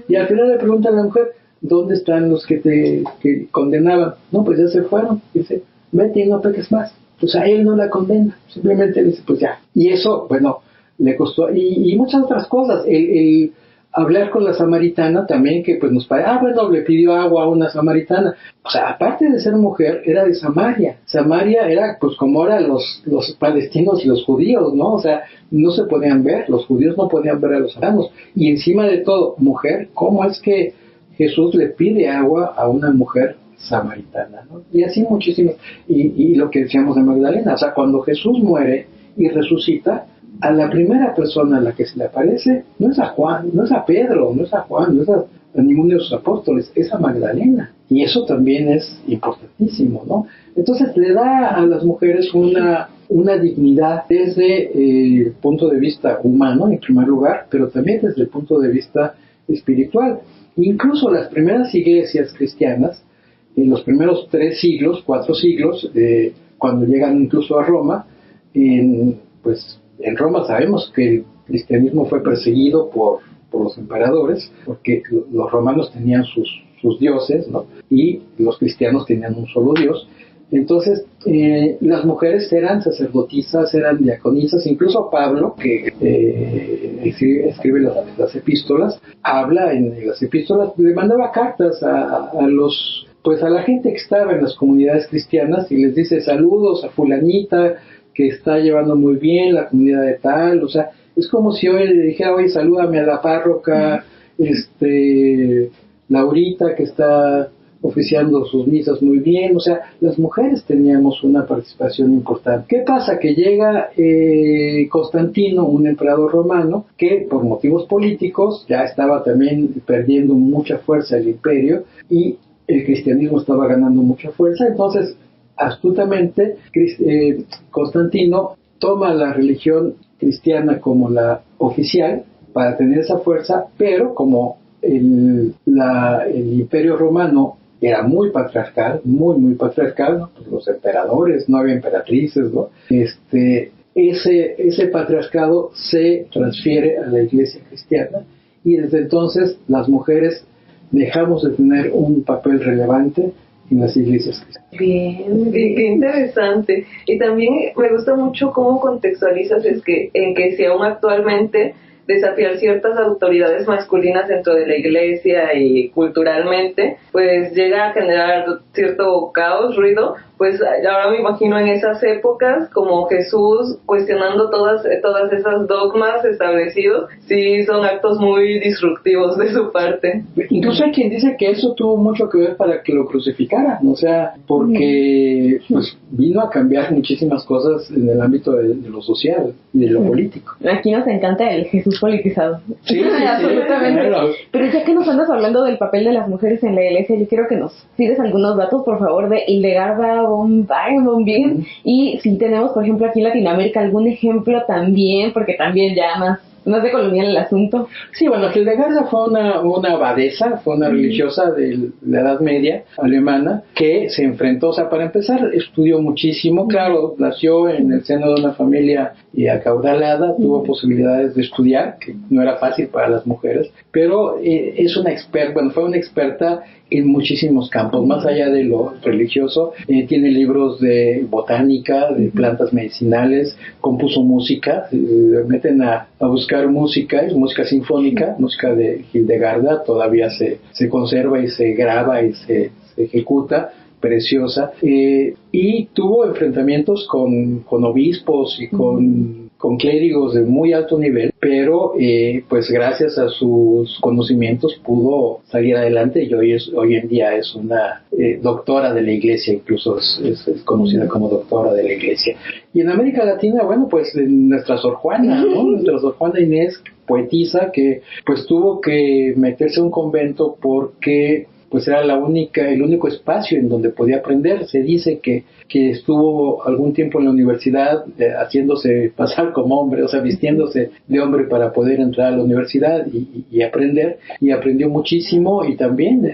Y al final le pregunta a la mujer, ¿dónde están los que condenaban? No, pues ya se fueron. Dice, vete y no peques más. Pues a él no la condena, simplemente dice, pues ya. Y eso, bueno, le costó, y muchas otras cosas. El hablar con la samaritana también, que pues nos parece, bueno, le pidió agua a una samaritana. O sea, aparte de ser mujer, era de Samaria. Samaria era, pues como ahora los palestinos y los judíos, ¿no? O sea, no se podían ver, los judíos no podían ver a los samaritanos. Y encima de todo, mujer, ¿cómo es que Jesús le pide agua a una mujer samaritana, ¿no? Y así muchísimos. Y lo que decíamos de Magdalena, o sea, cuando Jesús muere y resucita, a la primera persona a la que se le aparece no es a Juan, no es a Pedro, no es a Juan, no es a ninguno de sus apóstoles, es a Magdalena. Y eso también es importantísimo, ¿no? Entonces le da a las mujeres una dignidad desde el punto de vista humano, en primer lugar, pero también desde el punto de vista espiritual. Incluso las primeras iglesias cristianas, en los primeros 4 siglos, cuando llegan incluso a Roma, en Roma sabemos que el cristianismo fue perseguido por los emperadores, porque los romanos tenían sus dioses, ¿no? Y los cristianos tenían un solo Dios. Entonces, las mujeres eran sacerdotisas, eran diaconisas. Incluso Pablo, que escribe las epístolas, habla en las epístolas, le mandaba cartas a la gente que estaba en las comunidades cristianas y les dice saludos a fulanita que está llevando muy bien la comunidad de tal. O sea, es como si hoy le dijera, oye, salúdame a la párroca, Laurita, que está oficiando sus misas muy bien. O sea, las mujeres teníamos una participación importante. ¿Qué pasa? Que llega Constantino, un emperador romano, que por motivos políticos ya estaba también perdiendo mucha fuerza el imperio y el cristianismo estaba ganando mucha fuerza. Entonces, astutamente, Constantino toma la religión cristiana como la oficial para tener esa fuerza, pero como el imperio romano era muy patriarcal, muy patriarcal, ¿no? Pues los emperadores, no había emperatrices, ¿no? Ese patriarcado se transfiere a la iglesia cristiana y desde entonces las mujeres dejamos de tener un papel relevante en las iglesias cristianas. Bien, qué interesante. Y también me gusta mucho cómo contextualizas en que si aún actualmente desafiar ciertas autoridades masculinas dentro de la iglesia y culturalmente, pues llega a generar cierto caos, ruido. Pues ahora me imagino en esas épocas como Jesús cuestionando todas esas dogmas establecidos, sí son actos muy disruptivos de su parte. Incluso hay quien dice que eso tuvo mucho que ver para que lo crucificaran, o sea, porque pues vino a cambiar muchísimas cosas en el ámbito de lo social y de lo político. Aquí nos encanta el Jesús politizado. Sí, absolutamente. Claro. Pero ya que nos andas hablando del papel de las mujeres en la iglesia, yo quiero que nos pides algunos datos, por favor, de Hildegarda von Bingen. Y si tenemos, por ejemplo, aquí en Latinoamérica algún ejemplo también, porque también ya más de colonial el asunto. Sí, bueno, Hildegarda fue una abadesa, fue una religiosa de la Edad Media alemana que se enfrentó, o sea, para empezar, estudió muchísimo. Claro, nació en el seno de una familia acaudalada, tuvo posibilidades de estudiar, que no era fácil para las mujeres, pero fue una experta en muchísimos campos, más allá de lo religioso. Tiene libros de botánica, de plantas medicinales, compuso música. Meten a buscar música, es música sinfónica, música de Hildegarda, todavía se conserva y se graba y se ejecuta, preciosa. Y tuvo enfrentamientos con obispos y con clérigos de muy alto nivel, pero pues gracias a sus conocimientos pudo salir adelante y hoy en día es una doctora de la iglesia, incluso es conocida como doctora de la iglesia. Y en América Latina, bueno, pues nuestra Sor Juana, ¿no? Nuestra Sor Juana Inés, poetisa, que pues tuvo que meterse a un convento porque pues era el único espacio en donde podía aprender. Se dice que estuvo algún tiempo en la universidad haciéndose pasar como hombre, o sea, vistiéndose de hombre para poder entrar a la universidad y aprender, y aprendió muchísimo. Y también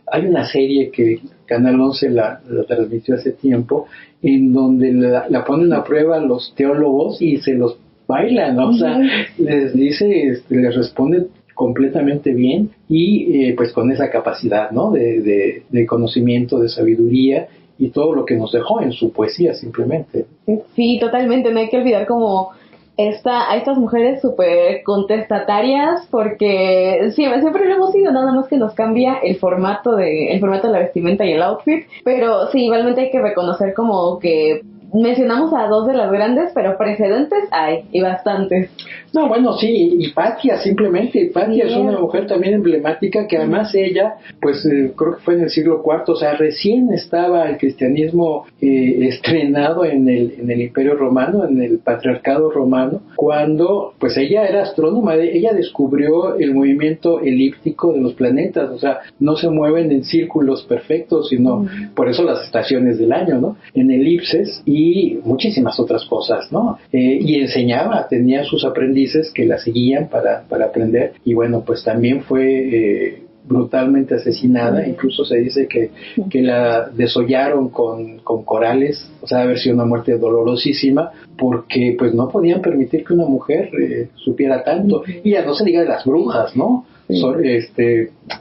hay una serie que Canal 11 la transmitió hace tiempo, en donde la ponen a prueba los teólogos y se los bailan, ¿no? O sea, les dice, les responden completamente bien y pues con esa capacidad, ¿no? de conocimiento, de sabiduría y todo lo que nos dejó en su poesía, simplemente. Sí, totalmente. No hay que olvidar como a estas mujeres súper contestatarias, porque siempre lo hemos sido, nada más que nos cambia el formato de la vestimenta y el outfit, pero sí, igualmente hay que reconocer como que mencionamos a dos de las grandes, pero precedentes hay, y bastantes. No, bueno, sí, Hipatia, simplemente. Hipatia es una mujer también emblemática que además ella, pues creo que fue en el siglo IV, o sea, recién estaba el cristianismo estrenado en el Imperio Romano, en el Patriarcado Romano, cuando pues ella era astrónoma, ella descubrió el movimiento elíptico de los planetas, o sea, no se mueven en círculos perfectos, sino por eso las estaciones del año, ¿no? En elipses y muchísimas otras cosas, ¿no? Y enseñaba, tenía sus aprendices que la seguían para aprender, y bueno, pues también fue brutalmente asesinada, incluso se dice que la desollaron con corales, o sea, haber sido una muerte dolorosísima, porque pues no podían permitir que una mujer supiera tanto, y ya no se diga de las brujas, ¿no?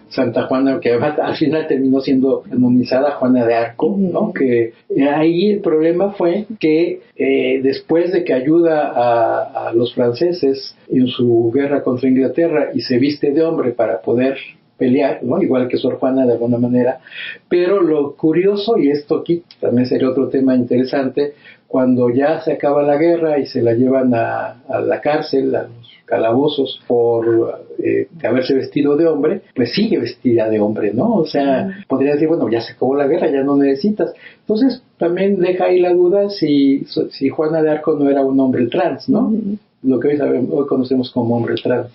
Santa Juana, que al final terminó siendo canonizada, Juana de Arco, ¿no? Que ahí el problema fue que después de que ayuda a los franceses en su guerra contra Inglaterra y se viste de hombre para poder pelear, ¿no? Igual que Sor Juana de alguna manera, pero lo curioso, y esto aquí también sería otro tema interesante, cuando ya se acaba la guerra y se la llevan a la cárcel, a los calabozos por haberse vestido de hombre, pues sigue vestida de hombre, ¿no? O sea, podría decir, bueno, ya se acabó la guerra, ya no necesitas. Entonces también deja ahí la duda si Juana de Arco no era un hombre trans, ¿no? Lo que hoy conocemos como hombre trans.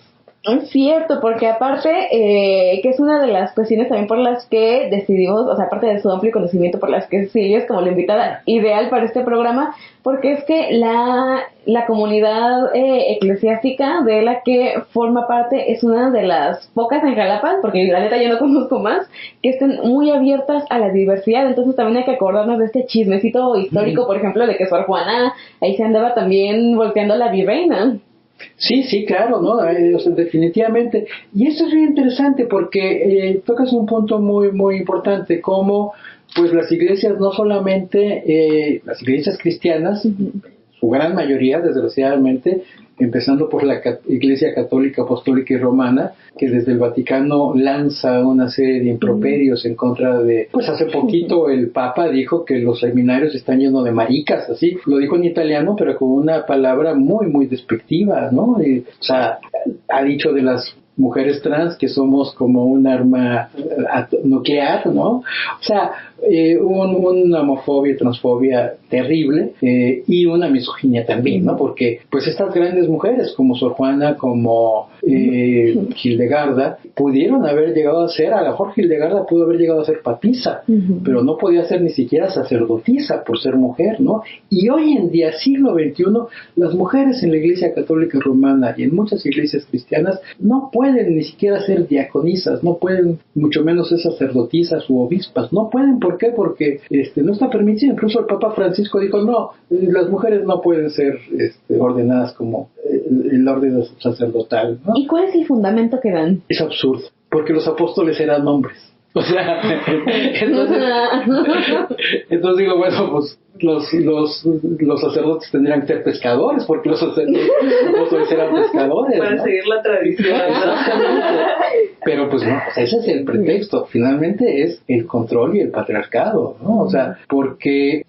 Es cierto, porque aparte, que es una de las cuestiones también por las que decidimos, o sea, aparte de su amplio conocimiento, por las que Silvia es como la invitada ideal para este programa, porque es que la comunidad eclesiástica de la que forma parte es una de las pocas en Jalapa, porque la neta yo no conozco más, que estén muy abiertas a la diversidad. Entonces también hay que acordarnos de este chismecito histórico, por ejemplo, de que Sor Juana ahí se andaba también volteando a la virreina. Sí, claro, ¿no? Definitivamente. Y esto es muy interesante porque tocas un punto muy, muy importante, como pues las iglesias, no solamente las iglesias cristianas, su gran mayoría, desgraciadamente, empezando por la Iglesia Católica, Apostólica y Romana, que desde el Vaticano lanza una serie de improperios en contra de... Pues hace poquito el Papa dijo que los seminarios están llenos de maricas, así, lo dijo en italiano, pero con una palabra muy, muy despectiva, ¿no? O sea, ha dicho de las mujeres trans que somos como un arma nuclear, ¿no? O sea, una homofobia y transfobia terrible, y una misoginia también, ¿no? Porque pues estas grandes mujeres como Sor Juana, como Hildegarda, pudieron haber llegado a ser, a lo mejor Hildegarda pudo haber llegado a ser papisa, pero no podía ser ni siquiera sacerdotisa por ser mujer, ¿no? Y hoy en día, siglo XXI, las mujeres en la Iglesia Católica Romana y en muchas iglesias cristianas no pueden ni siquiera ser diaconisas, no pueden, mucho menos ser sacerdotisas u obispas, no pueden. ¿Por qué? Porque no está permitido. Incluso el Papa Francisco dijo, no, las mujeres no pueden ser ordenadas como el orden sacerdotal, ¿no? ¿Y cuál es el fundamento que dan? Es absurdo, porque los apóstoles eran hombres. O sea, entonces digo, bueno, pues los sacerdotes tendrían que ser pescadores, porque los apóstoles eran pescadores, para ¿no? seguir la tradición. Exactamente. Pero pues no, o sea, ese es el pretexto. Finalmente es el control y el patriarcado, ¿no? O sea, porque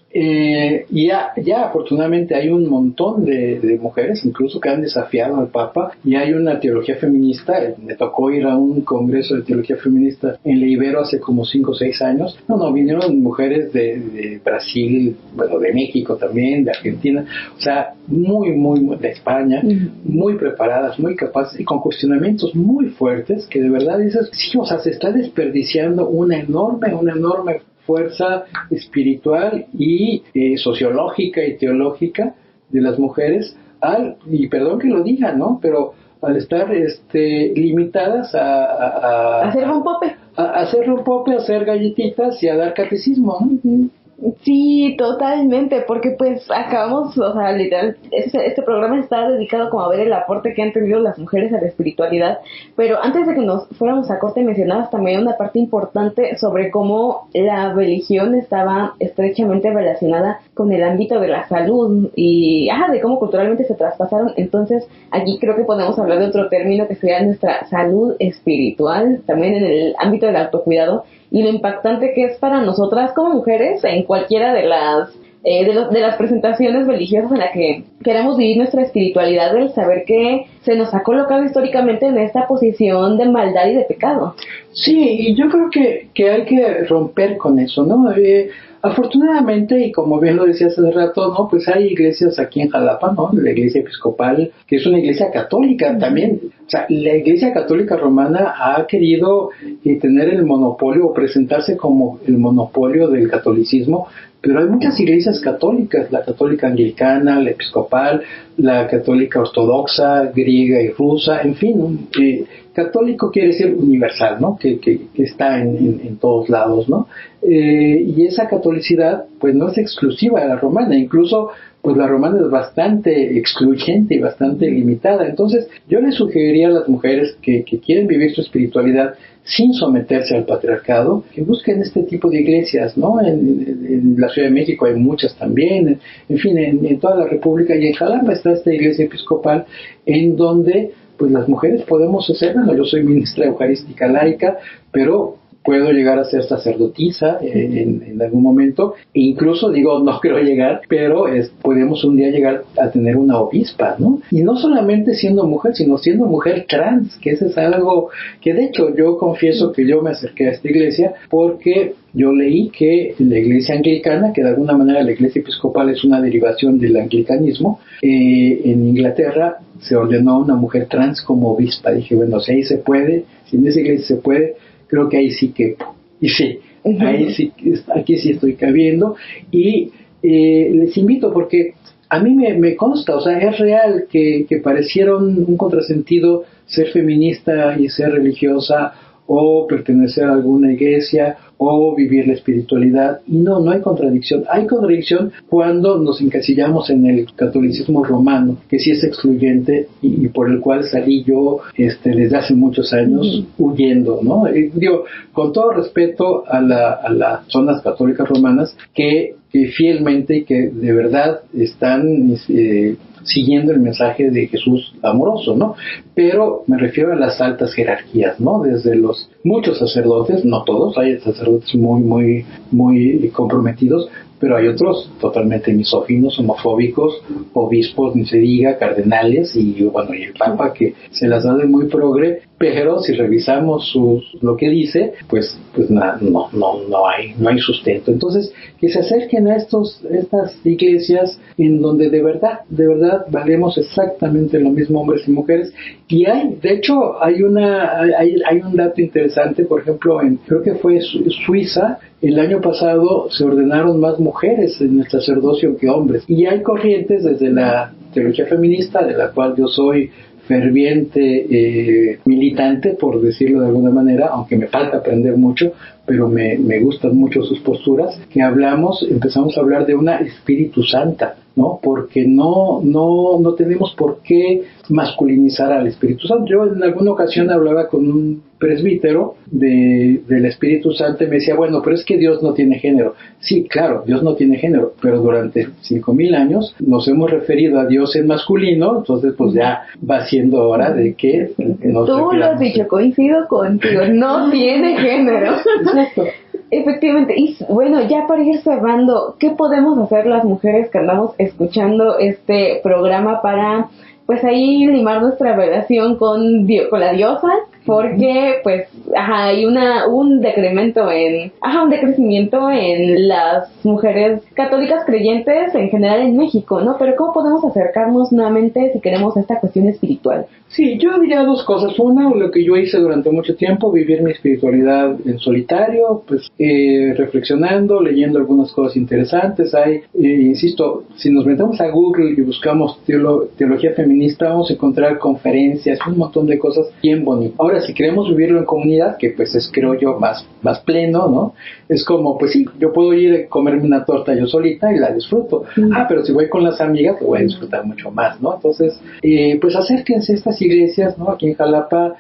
ya afortunadamente hay un montón de mujeres, incluso que han desafiado al Papa, y hay una teología feminista. Me tocó ir a un congreso de teología feminista en la Ibero hace como 5 o 6 años. Vinieron mujeres de Brasil, bueno, de México también, de Argentina, o sea, muy, de España, muy preparadas, muy capaces y con cuestionamientos muy fuertes que de verdad dices, sí, o sea, se está desperdiciando una enorme fuerza espiritual y sociológica y teológica de las mujeres y perdón que lo diga, ¿no? Pero al estar limitadas a hacer rompope. A hacer rompope, a hacer galletitas y a dar catecismo, ¿no? Sí, totalmente, porque pues acabamos, o sea, literal, este programa está dedicado como a ver el aporte que han tenido las mujeres a la espiritualidad, pero antes de que nos fuéramos a corte mencionabas también una parte importante sobre cómo la religión estaba estrechamente relacionada con el ámbito de la salud y de cómo culturalmente se traspasaron. Entonces aquí creo que podemos hablar de otro término que sería nuestra salud espiritual, también en el ámbito del autocuidado, y lo impactante que es para nosotras como mujeres en cualquiera de las de las presentaciones religiosas en la que queremos vivir nuestra espiritualidad, el saber que se nos ha colocado históricamente en esta posición de maldad y de pecado. Sí, y yo creo que hay que romper con eso, ¿no? Afortunadamente, y como bien lo decía hace rato, ¿no? Pues hay iglesias aquí en Jalapa, ¿no? La iglesia episcopal, que es una iglesia católica también. O sea, la iglesia católica romana ha querido tener el monopolio o presentarse como el monopolio del catolicismo, pero hay muchas iglesias católicas, la católica anglicana, la episcopal, la católica ortodoxa, griega y rusa, en fin, católico quiere decir universal, ¿no? Que está en todos lados, ¿no? Y esa catolicidad, pues no es exclusiva de la romana, incluso pues la romana es bastante excluyente y bastante limitada. Entonces, yo les sugeriría a las mujeres que quieren vivir su espiritualidad sin someterse al patriarcado, que busquen este tipo de iglesias, ¿no? En la Ciudad de México hay muchas también, en fin, en toda la República, y en Jalapa está esta iglesia episcopal en donde pues las mujeres podemos hacer, bueno, yo soy ministra eucarística laica, pero puedo llegar a ser sacerdotisa en algún momento, e incluso digo, no quiero llegar, pero podemos un día llegar a tener una obispa, ¿no? Y no solamente siendo mujer, sino siendo mujer trans, que eso es algo que de hecho yo confieso que yo me acerqué a esta iglesia porque yo leí que la iglesia anglicana, que de alguna manera la iglesia episcopal es una derivación del anglicanismo, en Inglaterra se ordenó a una mujer trans como obispa. Dije, bueno, si ahí se puede, si en esa iglesia se puede, creo que ahí sí que, y sí, ahí sí, aquí sí estoy cabiendo, y les invito porque a mí me consta, o sea, es real que pareciera un contrasentido ser feminista y ser religiosa, o pertenecer a alguna iglesia, o vivir la espiritualidad, y no hay contradicción. Hay contradicción cuando nos encasillamos en el catolicismo romano, que sí es excluyente y por el cual salí yo desde hace muchos años huyendo, ¿no? Digo, con todo respeto a las zonas católicas romanas que fielmente y que de verdad están siguiendo el mensaje de Jesús amoroso, ¿no? Pero me refiero a las altas jerarquías, ¿no? Desde los muchos sacerdotes, no todos, hay sacerdotes muy comprometidos, pero hay otros totalmente misóginos, homofóbicos, obispos, ni se diga, cardenales, y bueno, y el Papa que se las da de muy progre, pero si revisamos lo que dice, pues no hay sustento. Entonces, que se acerquen a estas iglesias en donde de verdad valemos exactamente lo mismo hombres y mujeres. Y de hecho hay un dato interesante, por ejemplo, creo que fue Suiza, el año pasado se ordenaron más mujeres en el sacerdocio que hombres. Y hay corrientes desde la teología feminista, de la cual yo soy ferviente militante, por decirlo de alguna manera, aunque me falta aprender mucho, pero me gustan mucho sus posturas, que empezamos a hablar de una Espíritu Santa, ¿no? Porque no tenemos por qué masculinizar al Espíritu Santo. Yo en alguna ocasión hablaba con un presbítero del Espíritu Santo y me decía, bueno, pero es que Dios no tiene género. Sí, claro, Dios no tiene género, pero durante 5,000 años nos hemos referido a Dios en masculino, entonces pues ya va siendo hora de que nos Tú lo has dicho, coincido contigo, no tiene género. Exacto. Efectivamente, y bueno, ya para ir cerrando, ¿qué podemos hacer las mujeres que andamos escuchando este programa para, pues ahí limar nuestra relación con la diosa? Porque pues hay un decremento un decrecimiento en las mujeres católicas creyentes en general en México, ¿no? Pero ¿cómo podemos acercarnos nuevamente si queremos esta cuestión espiritual? Sí, yo diría dos cosas. Una, lo que yo hice durante mucho tiempo, vivir mi espiritualidad en solitario, pues reflexionando, leyendo algunas cosas interesantes. Insisto, si nos metemos a Google y buscamos teología feminista, vamos a encontrar conferencias, un montón de cosas bien bonitas. Ahora, si queremos vivirlo en comunidad, que pues es, creo yo, más pleno, ¿no? Es como, pues sí, yo puedo ir a comerme una torta yo solita y la disfruto. Pero si voy con las amigas, lo voy a disfrutar mucho más, ¿no? Entonces, pues acérquense a estas iglesias, ¿no? Aquí en Jalapa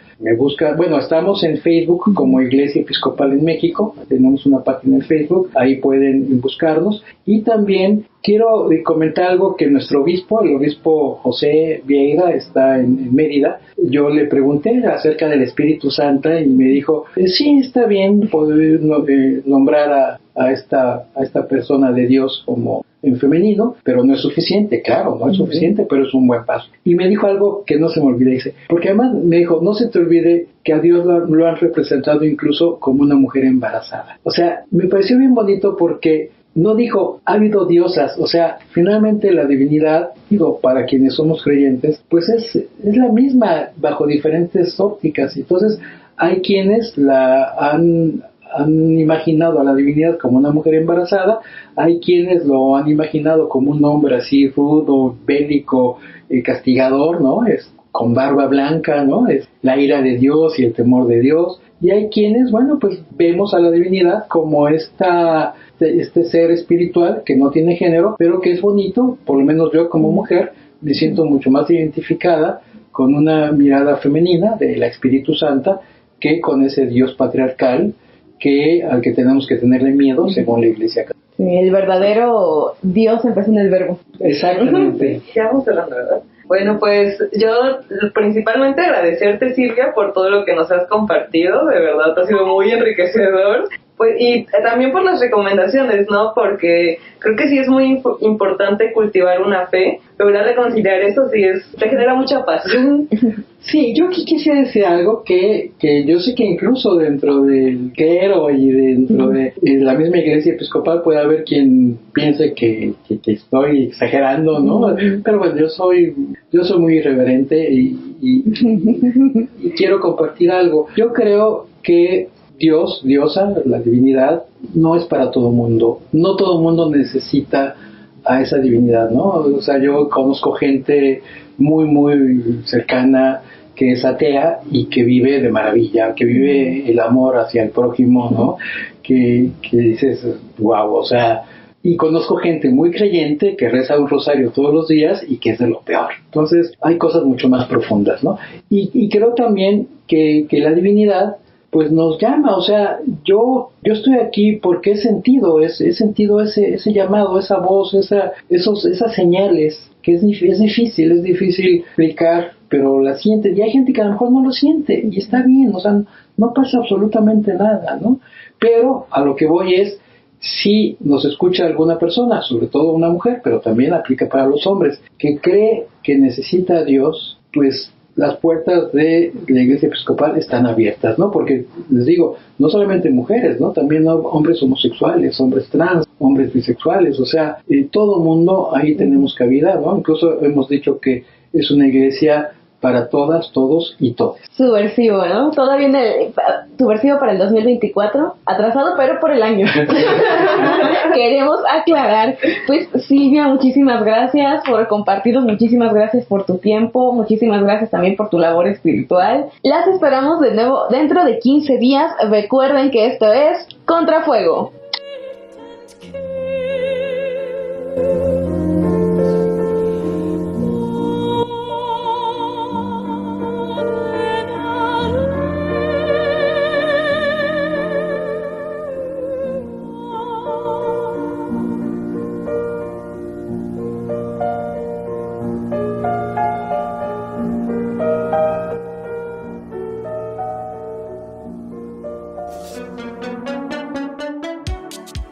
estamos en Facebook como Iglesia Episcopal en México, tenemos una página en Facebook, ahí pueden buscarnos. Y también quiero comentar algo que nuestro obispo, el obispo José Vieira, está en Mérida. Yo le pregunté acerca del Espíritu Santo y me dijo, sí, está bien poder nombrar a esta persona de Dios como en femenino, pero no es suficiente, claro, no es suficiente, pero es un buen paso. Y me dijo algo que no se me olvide, dice, porque además me dijo, no se te olvide que a Dios lo han representado incluso como una mujer embarazada. O sea, me pareció bien bonito porque no dijo, ha habido diosas, o sea, finalmente la divinidad, digo, para quienes somos creyentes, pues es la misma bajo diferentes ópticas. Entonces, hay quienes la han imaginado a la divinidad como una mujer embarazada, hay quienes lo han imaginado como un hombre así rudo, bélico, castigador, ¿no? Es con barba blanca, ¿no? Es la ira de Dios y el temor de Dios. Y hay quienes, bueno, pues vemos a la divinidad como este ser espiritual que no tiene género, pero que es bonito. Por lo menos yo como mujer me siento mucho más identificada con una mirada femenina de la Espíritu Santa que con ese Dios patriarcal al que tenemos que tenerle miedo según la Iglesia Católica. Sí, el verdadero Dios empezó en el verbo. Exactamente. Ya vamos cerrando, ¿verdad? Bueno, pues yo principalmente agradecerte, Silvia, por todo lo que nos has compartido. De verdad, ha sido muy enriquecedor. Pues, y también por las recomendaciones, ¿no? Porque creo que sí es muy importante cultivar una fe, lograr reconciliar eso te genera mucha paz. Sí, yo aquí quisiera decir algo que yo sé que incluso dentro del clero y dentro de la misma iglesia episcopal puede haber quien piense que estoy exagerando, ¿no? Pero bueno, yo soy muy irreverente y quiero compartir algo. Yo creo que Dios, diosa, la divinidad, no es para todo mundo. No todo mundo necesita a esa divinidad, ¿no? O sea, yo conozco gente muy, muy cercana que es atea y que vive de maravilla, que vive el amor hacia el prójimo, ¿no? Que dices, wow, o sea, y conozco gente muy creyente que reza un rosario todos los días y que es de lo peor. Entonces, hay cosas mucho más profundas, ¿no? Y creo también que la divinidad pues nos llama, o sea, yo estoy aquí porque he sentido ese llamado, esa voz, esas señales, que es difícil explicar, pero la sientes, y hay gente que a lo mejor no lo siente, y está bien, o sea, no pasa absolutamente nada, ¿no? Pero a lo que voy es, si nos escucha alguna persona, sobre todo una mujer, pero también aplica para los hombres, que cree que necesita a Dios, pues las puertas de la Iglesia Episcopal están abiertas, ¿no? Porque, les digo, no solamente mujeres, ¿no? También hombres homosexuales, hombres trans, hombres bisexuales, o sea, todo mundo ahí tenemos cabida, ¿no? Incluso hemos dicho que es una iglesia para todas, todos y todes. Subversivo, ¿no? Todo viene subversivo para el 2024, atrasado pero por el año. Queremos aclarar. Pues Silvia, muchísimas gracias por compartirnos, muchísimas gracias por tu tiempo, muchísimas gracias también por tu labor espiritual. Las esperamos de nuevo dentro de 15 días. Recuerden que esto es Contrafuego.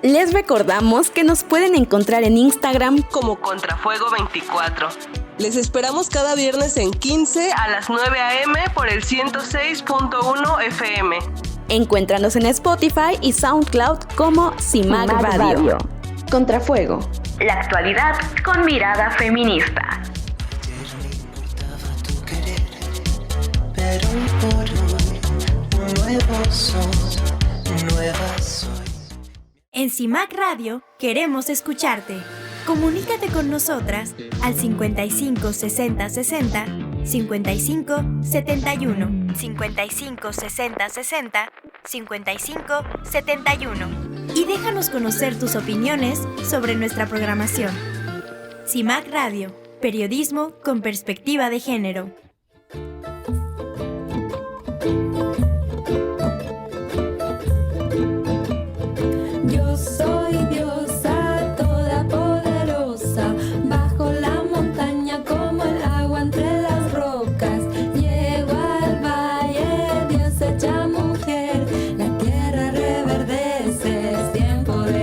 Les recordamos que nos pueden encontrar en Instagram como Contrafuego24. Les esperamos cada viernes en 15 a las 9 a.m. por el 106.1 FM. Encuéntranos en Spotify y SoundCloud como CIMAC Radio. Contrafuego. La actualidad con mirada feminista. Pero por hoy, nuevos sos, nuevas soy. En CIMAC Radio queremos escucharte. Comunícate con nosotras al 55 60 60 55 71 55 60 60 55 71 y déjanos conocer tus opiniones sobre nuestra programación. CIMAC Radio, periodismo con perspectiva de género. Yo soy diosa todopoderosa, bajo la montaña como el agua entre las rocas. Llego al valle, Dios hecha mujer, la tierra reverdece, es tiempo de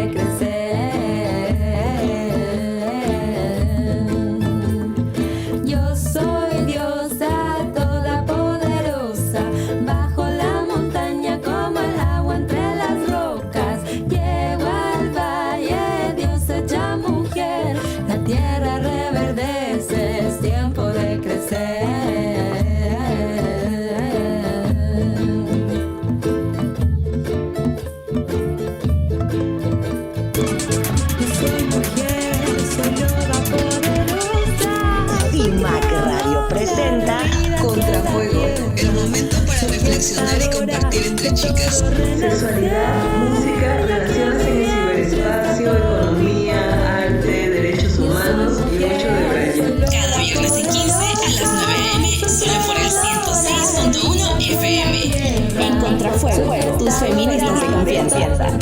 chicas. Sexualidad, música, relaciones en el ciberespacio, economía, arte, derechos humanos y mucho de braille. Cada viernes en 15 a las 9 a.m. solo por el 106.1 FM. En Contrafuego, tus feministas de confianza.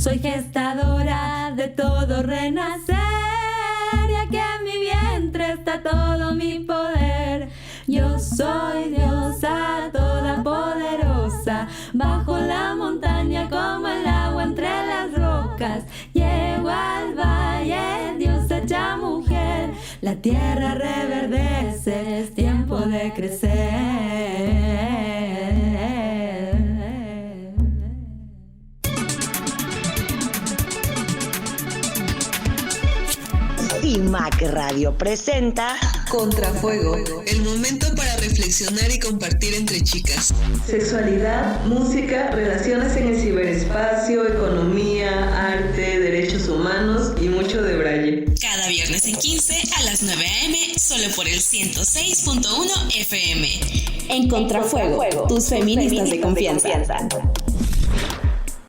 Soy gestadora de todo renacer, y aquí en mi vientre está todo mi poder. Yo soy diosa todopoderosa, bajo la montaña como el agua entre las rocas. Llego al valle, Dios hecha mujer, la tierra reverdece, es tiempo de crecer. IMAC Radio presenta Contrafuego, el momento para reflexionar y compartir entre chicas. Sexualidad, música, relaciones en el ciberespacio, economía, arte, derechos humanos y mucho de braille. Cada viernes en 15 a las 9 a.m. solo por el 106.1 FM. En Contrafuego, tus feministas de confianza.